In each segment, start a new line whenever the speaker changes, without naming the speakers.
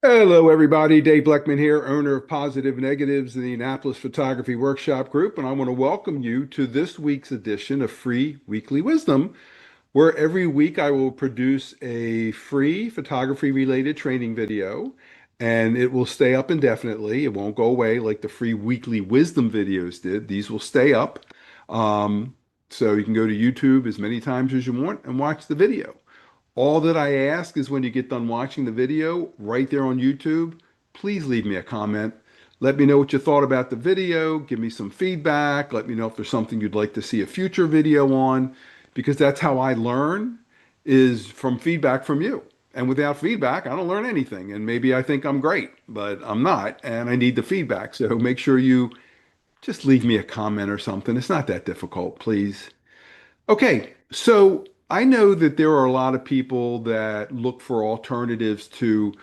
Hello, everybody. Dave Bleckman here, owner of Positive Negatives in the Annapolis Photography Workshop Group, and I want to welcome you to this week's edition of Free Weekly Wisdom, where every week I will produce a free photography related training video, and it will stay up indefinitely. It won't go away like the free weekly wisdom videos did. These will stay up. Um, so you can go to YouTube as many times as you want and watch the video. All that I ask is when you get done watching the video right there on YouTube, please leave me a comment. Let me know what you thought about the video. Give me some feedback. Let me know if there's something you'd like to see a future video on, because that's how I learn, is from feedback from you. And without feedback, I don't learn anything. And maybe I think I'm great, but I'm not, and I need the feedback. So make sure you just leave me a comment or something. It's not that difficult, please. Okay, so I know that there are a lot of people that look for alternatives to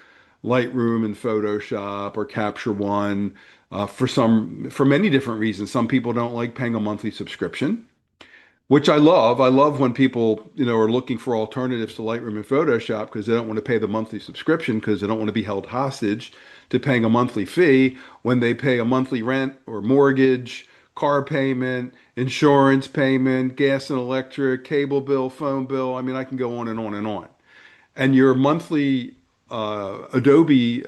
Lightroom and Photoshop or Capture One for many different reasons. Some people don't like paying a monthly subscription, which I love. I love when people, are looking for alternatives to Lightroom and Photoshop because they don't want to pay the monthly subscription because they don't want to be held hostage to paying a monthly fee when they pay a monthly rent or mortgage, car payment, insurance payment, gas and electric, cable bill, phone bill. I mean, I can go on and on and on. And your monthly Adobe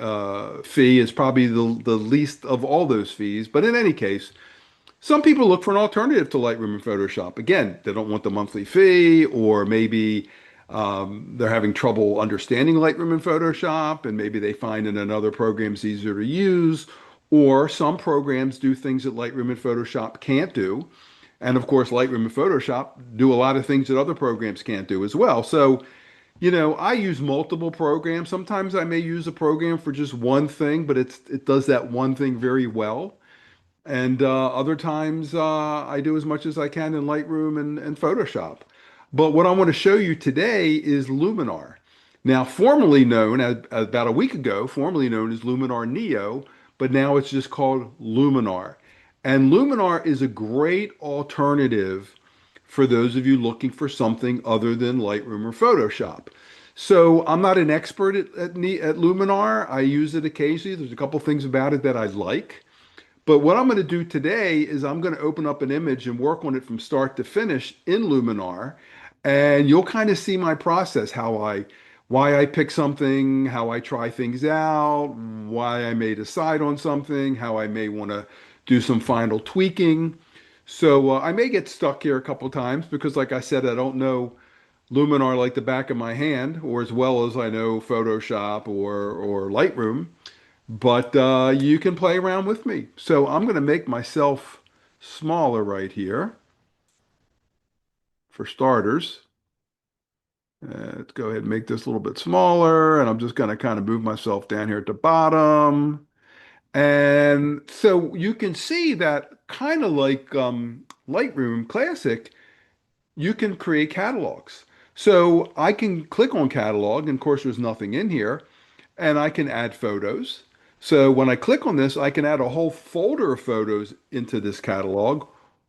fee is probably the least of all those fees. But in any case, some people look for an alternative to Lightroom and Photoshop. Again, they don't want the monthly fee, or maybe they're having trouble understanding Lightroom and Photoshop, and maybe they find in another program's easier to use, or some programs do things that Lightroom and Photoshop can't do. And of course, Lightroom and Photoshop do a lot of things that other programs can't do as well. So, I use multiple programs. Sometimes I may use a program for just one thing, but it does that one thing very well. And other times I do as much as I can in Lightroom and Photoshop. But what I want to show you today is Luminar. Now, formerly known as about a week ago, formerly known as Luminar Neo, but now it's just called Luminar. And Luminar is a great alternative for those of you looking for something other than Lightroom or Photoshop. So I'm not an expert at Luminar. I use it occasionally. There's a couple things about it that I like. But what I'm going to do today is I'm going to open up an image and work on it from start to finish in Luminar. And you'll kind of see my process, why I pick something, how I try things out, why I may decide on something, how I may want to do some final tweaking. So I may get stuck here a couple times because, like I said, I don't know Luminar like the back of my hand, or as well as I know Photoshop or Lightroom. But you can play around with me. So I'm going to make myself smaller right here for starters. Let's go ahead and make this a little bit smaller. And I'm just going to kind of move myself down here at the bottom. And so you can see that kind of like Lightroom Classic, you can create catalogs. So I can click on catalog, and of course, there's nothing in here, and I can add photos. So when I click on this, I can add a whole folder of photos into this catalog,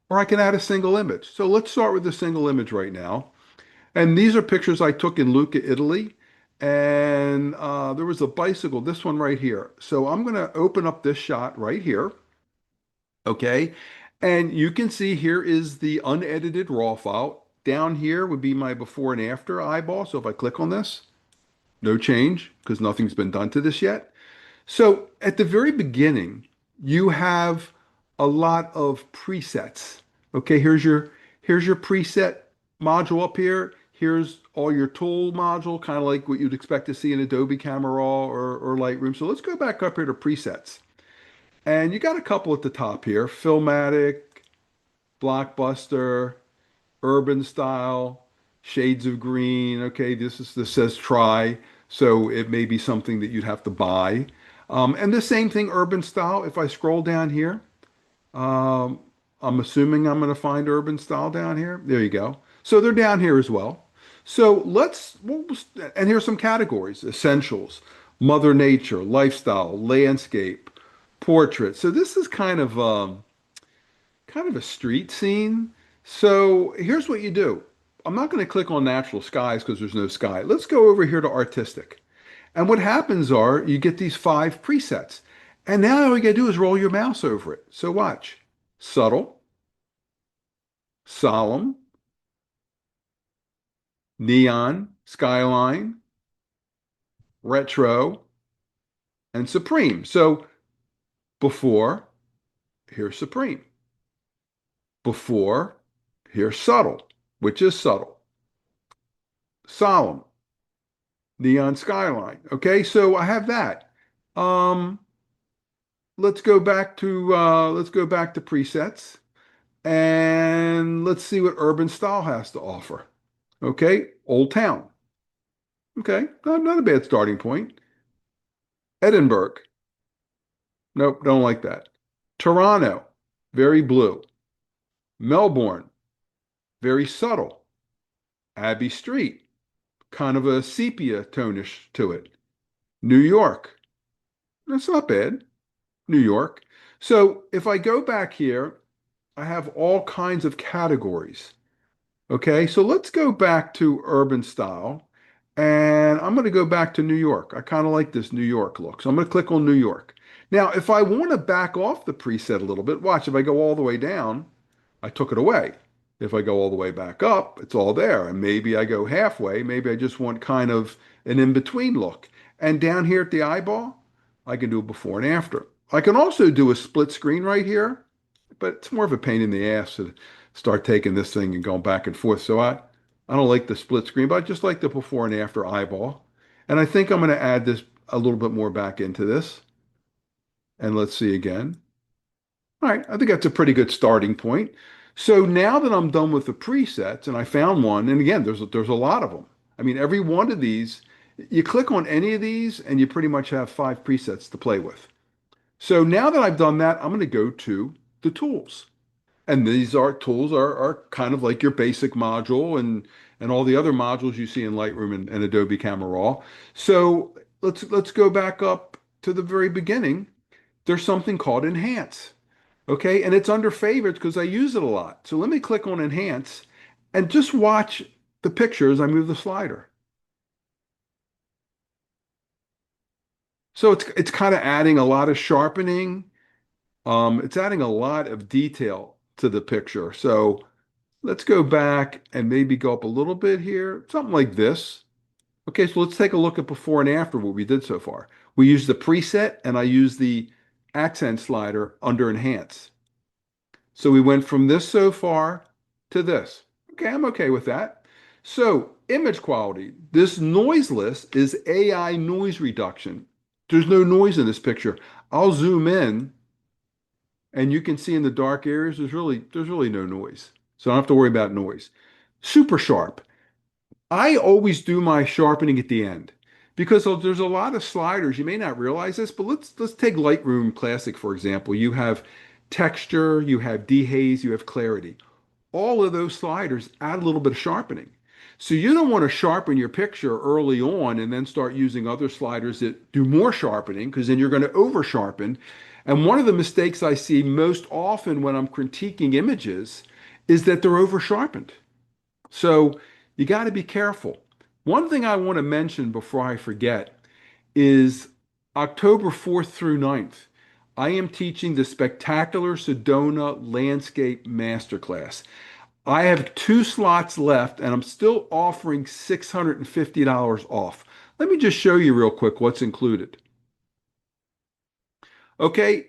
or I can add a single image. So let's start with a single image right now. And these are pictures I took in Lucca, Italy. And there was a bicycle, this one right here. So I'm going to open up this shot right here. Okay. And you can see here is the unedited raw file. Down here would be my before and after eyeball. So if I click on this, no change because nothing's been done to this yet. So at the very beginning, you have a lot of presets. Okay, here's your preset module up here. Here's all your tool module, kind of like what you'd expect to see in Adobe Camera Raw or Lightroom. So let's go back up here to presets. And you got a couple at the top here: Filmatic, Blockbuster, Urban Style, Shades of Green. Okay, this says try, so it may be something that you'd have to buy. And the same thing, Urban Style. If I scroll down here, um, I'm assuming I'm going to find Urban Style down here. There you go. So they're down here as well. So and here's some categories: Essentials, Mother Nature, Lifestyle, Landscape, Portrait. So this is kind of a street scene. So here's what you do. I'm not going to click on natural skies because there's no sky. Let's go over here to artistic. And what happens are you get these five presets. And now all you gotta do is roll your mouse over it. So watch. Subtle, solemn, neon, skyline, retro, and supreme. So before, here's supreme. Before, here's subtle, which is subtle. Solemn, neon skyline. Okay, so I have that. Um, let's go back to presets and let's see what urban style has to offer. Okay, Old Town. Okay, not a bad starting point. Edinburgh. Nope, don't like that. Toronto, very blue. Melbourne, very subtle. Abbey Street, kind of a sepia tonish to it. New York, that's not bad. New York. So if I go back here, I have all kinds of categories. Okay, so let's go back to urban style. And I'm going to go back to New York. I kind of like this New York look. So I'm going to click on New York. Now, if I want to back off the preset a little bit, watch, if I go all the way down, I took it away. If I go all the way back up, it's all there. And maybe I go halfway. Maybe I just want kind of an in-between look. And down here at the eyeball, I can do a before and after. I can also do a split screen right here, but it's more of a pain in the ass to start taking this thing and going back and forth. So I don't like the split screen, but I just like the before and after eyeball. And I think I'm going to add this a little bit more back into this. And let's see again. All right, I think that's a pretty good starting point. So now that I'm done with the presets and I found one, and again, there's a lot of them. I mean, every one of these, you click on any of these and you pretty much have five presets to play with. So now that I've done that, I'm going to go to the tools. And these are tools are kind of like your basic module and all the other modules you see in Lightroom and Adobe Camera Raw. So let's go back up to the very beginning. There's something called Enhance. Okay, and it's under favorites because I use it a lot. So let me click on Enhance and just watch the picture as I move the slider. So it's kind of adding a lot of sharpening. It's adding a lot of detail to the picture. So let's go back and maybe go up a little bit here, something like this. Okay, so let's take a look at before and after what we did so far. We used the preset and I used the accent slider under Enhance. So we went from this so far to this. Okay, I'm okay with that. So image quality. This noiseless is AI noise reduction. There's no noise in this picture. I'll zoom in and you can see in the dark areas, there's really no noise. So I don't have to worry about noise. Super sharp. I always do my sharpening at the end because there's a lot of sliders. You may not realize this, but let's take Lightroom Classic, for example. You have texture, you have dehaze, you have clarity. All of those sliders add a little bit of sharpening. So you don't want to sharpen your picture early on and then start using other sliders that do more sharpening because then you're going to over sharpen. And one of the mistakes I see most often when I'm critiquing images is that they're over sharpened. So you got to be careful. One thing I want to mention before I forget is October 4th through 9th. I am teaching the Spectacular Sedona Landscape Masterclass. I have two slots left and I'm still offering $650 off. Let me just show you real quick what's included. Okay,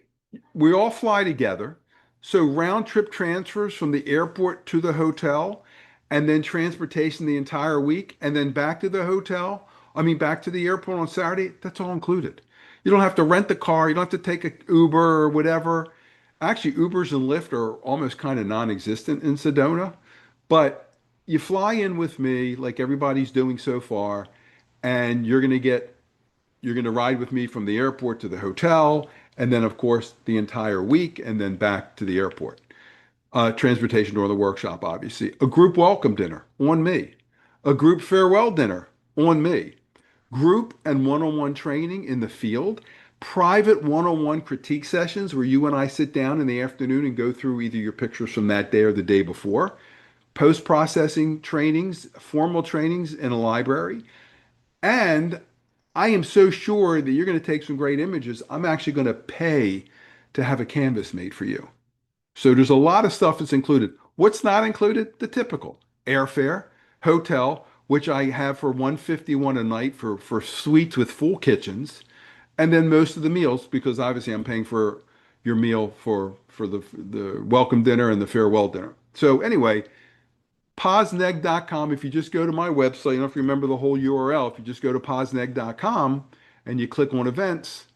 we all fly together. So round trip transfers from the airport to the hotel, and then transportation the entire week, and then back to the hotel. I mean, back to the airport on Saturday. That's all included. You don't have to rent the car. You don't have to take an Uber or whatever. Actually, Ubers and Lyft are almost kind of non-existent in Sedona, but you fly in with me like everybody's doing so far, and you're going to ride with me from the airport to the hotel, and then, of course, the entire week, and then back to the airport. Transportation or the workshop, obviously. A group welcome dinner on me. A group farewell dinner on me. Group and one-on-one training in the field. Private one-on-one critique sessions where you and I sit down in the afternoon and go through either your pictures from that day or the day before. Post-processing trainings, formal trainings in a library. And I am so sure that you're going to take some great images. I'm actually going to pay to have a canvas made for you. So there's a lot of stuff that's included. What's not included? The typical airfare, hotel, which I have for 151 a night for suites with full kitchens, and then most of the meals because obviously I'm paying for your meal for the welcome dinner and the farewell dinner. So anyway, posneg.com. If you just go to my website, you don't have to remember the whole URL. If you just go to posneg.com and you click on events,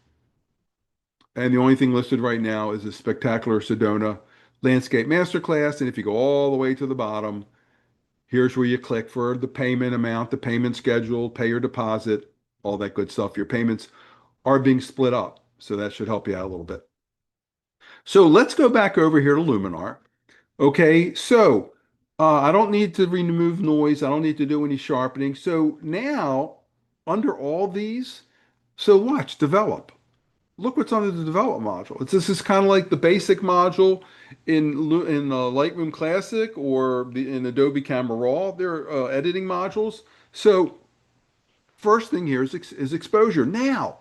and the only thing listed right now is a spectacular Sedona landscape masterclass. And if you go all the way to the bottom, here's where you click for the payment amount, the payment schedule, pay your deposit, all that good stuff. Your payments are being split up. So that should help you out a little bit. So let's go back over here to Luminar. Okay, so I don't need to remove noise. I don't need to do any sharpening. So now, under all these, so watch, develop. Look what's under the develop module. This is kind of like the basic module in Lightroom Classic or in Adobe Camera Raw. They're editing modules. So first thing here is exposure. Now,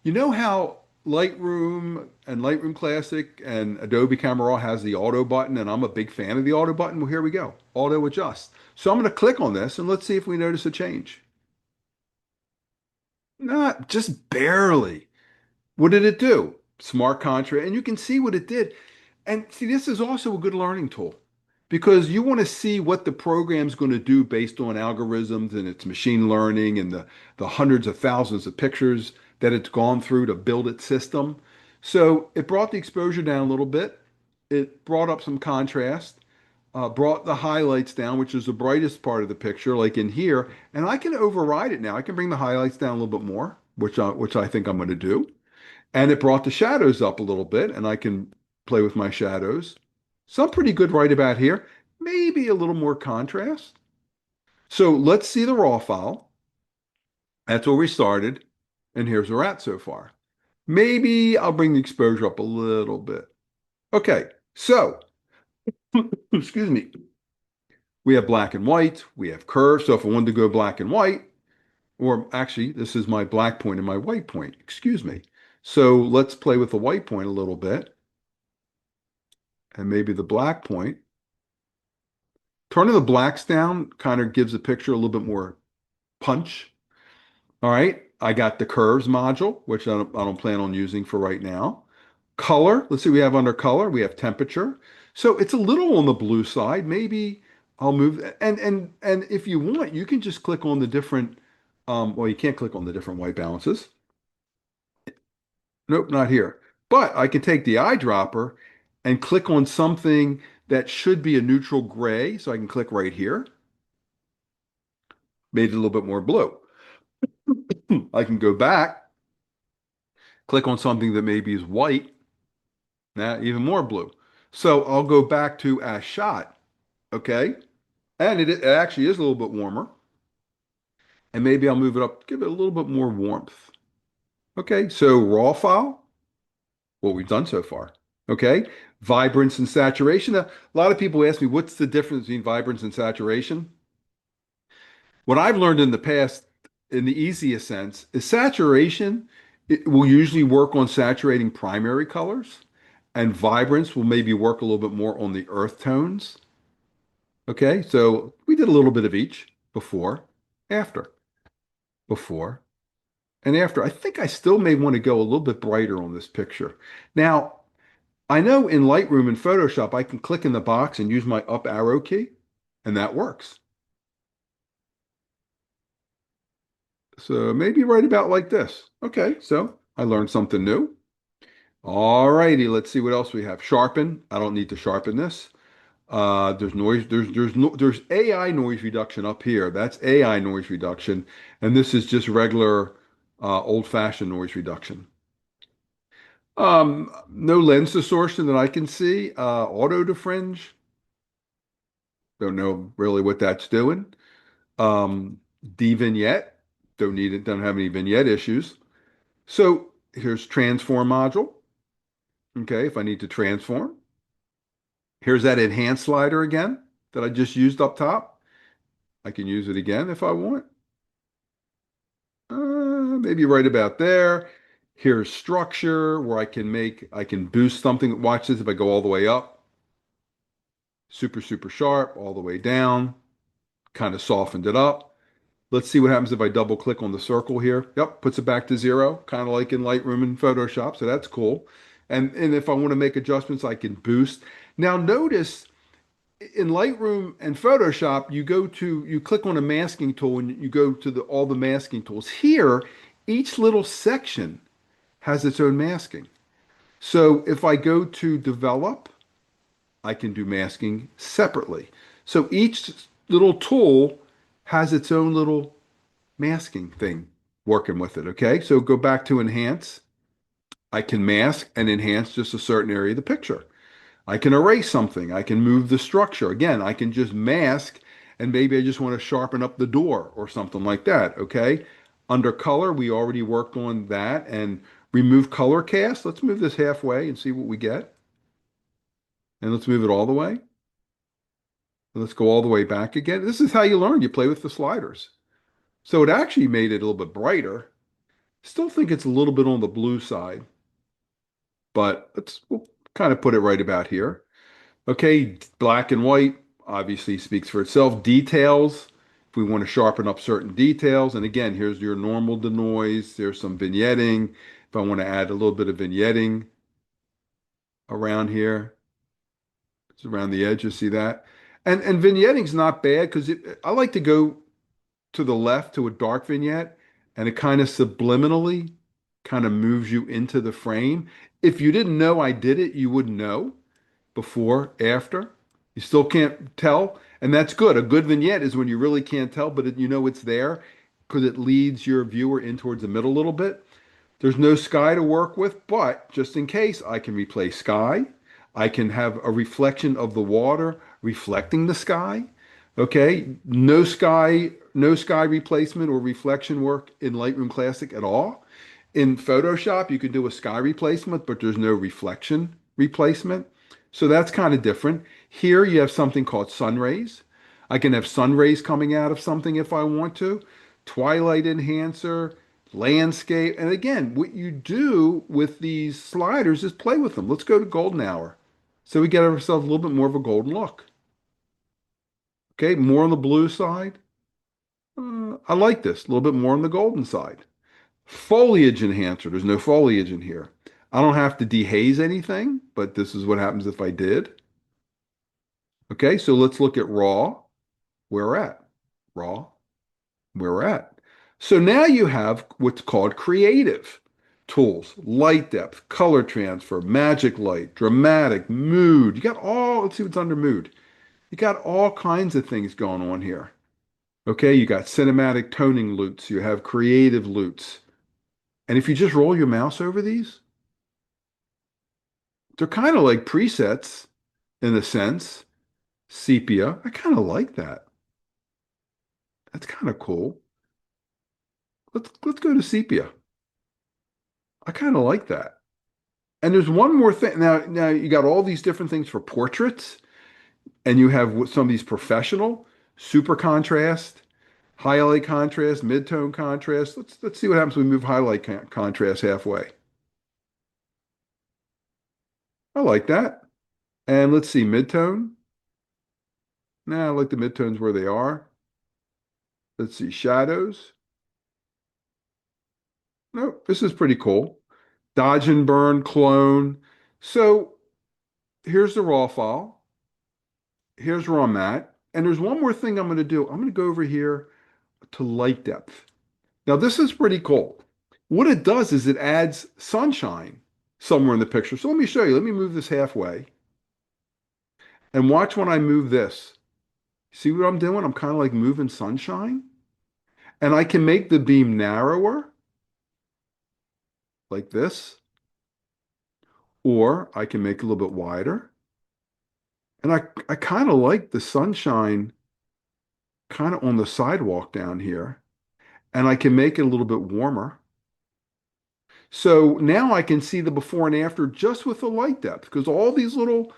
you know how Lightroom and Lightroom Classic and Adobe Camera Raw has the auto button, and I'm a big fan of the auto button. Well, here we go. Auto adjust. So I'm going to click on this and let's see if we notice a change. Not just barely. What did it do? Smart contrast, and you can see what it did. And see, this is also a good learning tool because you want to see what the program's going to do based on algorithms and its machine learning and the hundreds of thousands of pictures that it's gone through to build its system. So it brought the exposure down a little bit. It brought up some contrast, brought the highlights down, which is the brightest part of the picture, like in here. And I can override it now. I can bring the highlights down a little bit more, which I think I'm going to do. And it brought the shadows up a little bit, and I can play with my shadows. So I'm pretty good right about here. Maybe a little more contrast. So let's see the raw file. That's where we started. And here's where we're at so far. Maybe I'll bring the exposure up a little bit. Okay, so, excuse me. We have black and white. We have curves. So if I wanted to go black and white, or actually, this is my black point and my white point. Excuse me. So let's play with the white point a little bit. And maybe the black point. Turning the blacks down kind of gives the picture a little bit more punch. All right, I got the curves module, which I don't plan on using for right now. Color, let's see, we have under color, we have temperature. So it's a little on the blue side. Maybe I'll move, and if you want, you can just click on the different, well, you can't click on the different white balances. Nope, not here. But I can take the eyedropper and click on something that should be a neutral gray. So I can click right here, made it a little bit more blue. I can go back, click on something that maybe is white, now even more blue. So I'll go back to as shot, okay? And it actually is a little bit warmer. And maybe I'll move it up, give it a little bit more warmth. Okay, so raw file, what we've done so far. Okay, vibrance and saturation. Now, a lot of people ask me, what's the difference between vibrance and saturation? What I've learned in the past, in the easiest sense, is saturation, it will usually work on saturating primary colors, and vibrance will maybe work a little bit more on the earth tones. Okay, so we did a little bit of each before, after, before, and after. I think I still may want to go a little bit brighter on this picture. Now, I know in Lightroom and Photoshop, I can click in the box and use my up arrow key, and that works. So maybe right about like this. Okay, so I learned something new. All righty, let's see what else we have. Sharpen. I don't need to sharpen this. There's noise. There's AI noise reduction up here. That's AI noise reduction, and this is just regular old-fashioned noise reduction. No lens distortion that I can see. Auto defringe. Don't know really what that's doing. De-vignette. Don't need it. Don't have any vignette issues. So here's transform module. Okay, if I need to transform. Here's that enhance slider again that I just used up top. I can use it again if I want. maybe right about there. Here's structure where I can boost something. Watch this if I go all the way up, super, super sharp, all the way down, kind of softened it up. Let's see what happens if I double click on the circle here. Yep, puts it back to zero, kind of like in Lightroom and Photoshop. So that's cool. And if I want to make adjustments, I can boost. Now notice in Lightroom and Photoshop, you click on a masking tool and you go to all the masking tools. Here, each little section has its own masking. So if I go to develop, I can do masking separately. So each little tool has its own little masking thing working with it. Okay. So go back to enhance. I can mask and enhance just a certain area of the picture. I can erase something. I can move the structure. Again, I can just mask and maybe I just want to sharpen up the door or something like that. Okay. Under color, we already worked on that and remove color cast. Let's move this halfway and see what we get. And let's move it all the way. And let's go all the way back again. This is how you learn. You play with the sliders. So it actually made it a little bit brighter. Still think it's a little bit on the blue side, but we'll kind of put it right about here. Okay, black and white obviously speaks for itself. Details, if we want to sharpen up certain details. And again, here's your normal denoise. There's some vignetting. If I want to add a little bit of vignetting around here, it's around the edge, you see that? And vignetting's not bad because I like to go to the left to a dark vignette and it kind of subliminally kind of moves you into the frame. If you didn't know I did it, you wouldn't know before, after. You still can't tell, and that's good. A good vignette is when you really can't tell, but you know it's there because it leads your viewer in towards the middle a little bit. There's no sky to work with, but just in case, I can replace sky. I can have a reflection of the water reflecting the sky. Okay, no sky replacement or reflection work in Lightroom Classic at all. In Photoshop, you can do a sky replacement, but there's no reflection replacement. So that's kind of different. Here you have something called sun rays. I can have sun rays coming out of something if I want to. Twilight enhancer, landscape. And again, what you do with these sliders is play with them. Let's go to golden hour. So we get ourselves a little bit more of a golden look. Okay, more on the blue side. I like this. A little bit more on the golden side. Foliage enhancer. There's no foliage in here. I don't have to dehaze anything, but this is what happens if I did. Okay, so let's look at raw. Where we're at. Raw. Where we're at. So now you have what's called creative tools, light depth, color transfer, magic light, dramatic, mood. You got let's see what's under mood. You got all kinds of things going on here. Okay, you got cinematic toning loops, you have creative loops. And if you just roll your mouse over these, they're kind of like presets in a sense. Sepia, I kind of like that. That's kind of cool. Let's go to sepia. I kind of like that. And there's one more thing. Now you got all these different things for portraits, and you have some of these professional, super contrast, highlight contrast, mid-tone contrast. Let's see what happens when we move highlight contrast halfway. I like that. And let's see, mid-tone. Nah, I like the mid-tones where they are. Let's see, shadows. No, this is pretty cool. Dodge and burn, clone. So here's the raw file. Here's where I'm at. And there's one more thing I'm going to do. I'm going to go over here to light depth. Now, this is pretty cool. What it does is it adds sunshine somewhere in the picture. So let me show you. Let me move this halfway. And watch when I move this. See what I'm doing? I'm kind of like moving sunshine. And I can make the beam narrower, like this. Or I can make it a little bit wider. And I kind of like the sunshine kind of on the sidewalk down here. And I can make it a little bit warmer. So now I can see the before and after just with the light depth because all these little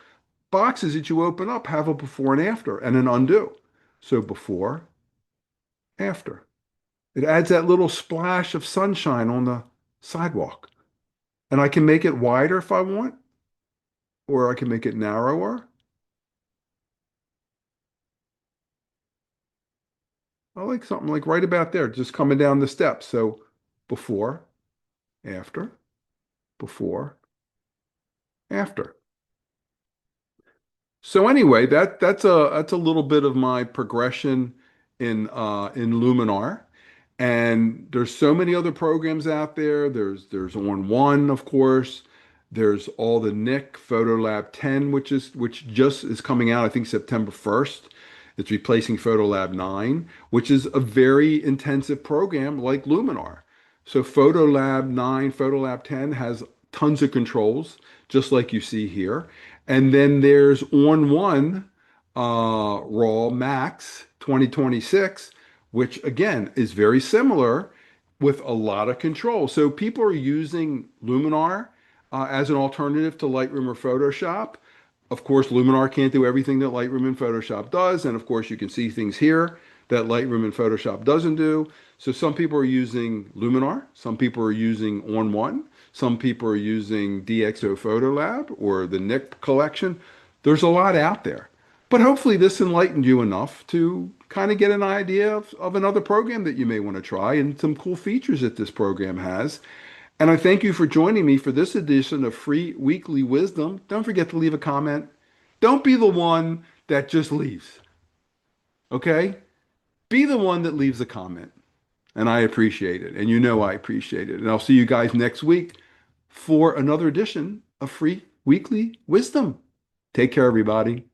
boxes that you open up have a before and after and an undo. So before, after. It adds that little splash of sunshine on the sidewalk. And I can make it wider if I want, or I can make it narrower. I like something like right about there, just coming down the steps. So before, after, before, after. So anyway, that's a little bit of my progression in Luminar. And there's so many other programs out there. There's On One, of course. There's all the Nick Photo Lab 10, which just is coming out, I think September 1st. It's replacing Photo Lab 9, which is a very intensive program like Luminar. So Photo Lab 9, Photo Lab 10 has tons of controls, just like you see here. And then there's On One Raw Max 2026, which again is very similar with a lot of control. So people are using Luminar as an alternative to Lightroom or Photoshop. Of course, Luminar can't do everything that Lightroom and Photoshop does. And of course, you can see things here that Lightroom and Photoshop doesn't do. So some people are using Luminar, some people are using On One, some people are using DxO Photo Lab or the Nick collection. There's a lot out there. But hopefully this enlightened you enough to kind of get an idea of another program that you may want to try and some cool features that this program has. And I thank you for joining me for this edition of Free Weekly Wisdom. Don't forget to leave a comment. Don't be the one that just leaves, okay? Be the one that leaves a comment. And I appreciate it. And you know I appreciate it. And I'll see you guys next week for another edition of Free Weekly Wisdom. Take care, everybody.